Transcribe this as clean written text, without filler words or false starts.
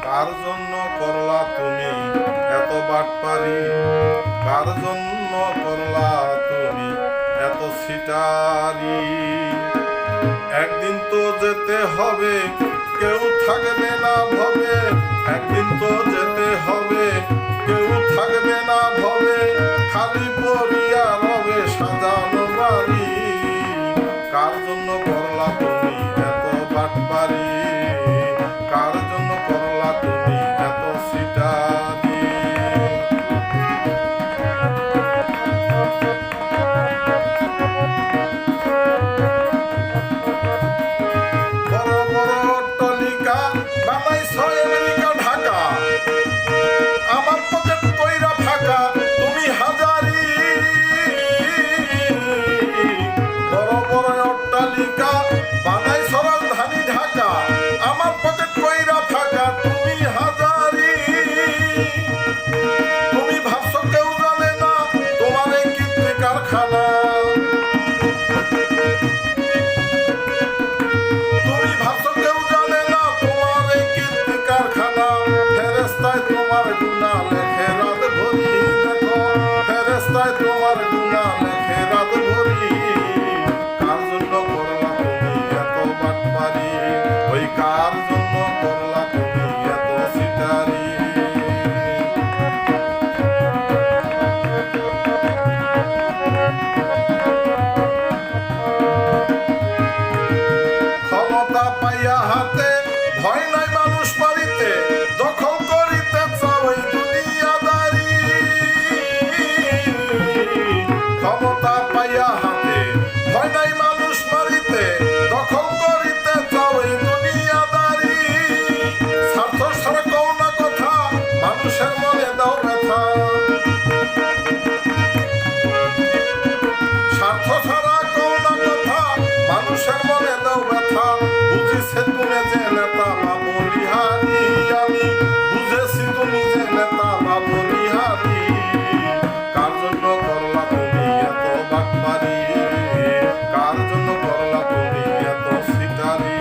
কার জন্য করলা তুমি এত বাটপারি? কার জন্য করলা তুমি এত সিটারি? একদিন তো যেতে হবে, কেউ থাকবে না ভবে। একদিন তো যেতে হবে, কেউ থাকবে না ভবে। খালি পড়িয়া রবে সাজানো বাড়ি। কার জন্য করলা তুমি এত বাটপারি? কার জন্য করলা তুমি এত সিটারি? বড় বড় অট্টালিকা বানাইছ আমেরিকা ঢাকা, আমার পকেট কইরা ফাঁকা তুমি হাজারি। বড় বড় অট্টালিকা বানাইছ রাজধানী ঢাকা, আমার পকেট কইরা ফাঁকা তুমি হাজারি। তুমি ভাবছো কেউ জানে না তোমার এই কীর্তি কারখানা। তুমি ভাবছো কেউ জানে না তোমার এই কীর্তি কারখানা। ফেরেশতায় তোমার গুনাহ লেখে রাত ভরি, দেখো ফেরেশতায় তোমার গুনাহ লেখে রাত ভরি। কার জন্য করলা তুমি এত বাটপারি? ওই কার জন্য করলা তুমি এত সিটারি? ক্ষমতা পাইয়া হাতে ভয় নাই মানুষ মারিতে, দখল করিতে চাও এই দুনিয়াদারি। ক্ষমতা পাইয়া হাতে ভয় নাই মানুষ মারিতে, দখল করিতে চাও এই দুনিয়াদারি। স্বার্থ ছাড়া কও না কথা, মানুষের মনে দাও ব্যথা। স্বার্থ ছাড়া কও না কথা, মানুষের মনে দাও ব্যথা। বুঝেছি তুমি যে নেতা বা বলিহারি, আমি বুঝেছি তুমি যে নেতা বা বলিহারি। কার জন্য করলা তুমি এত বাটপারি? কার জন্য করলা তুমি এত সিটারি?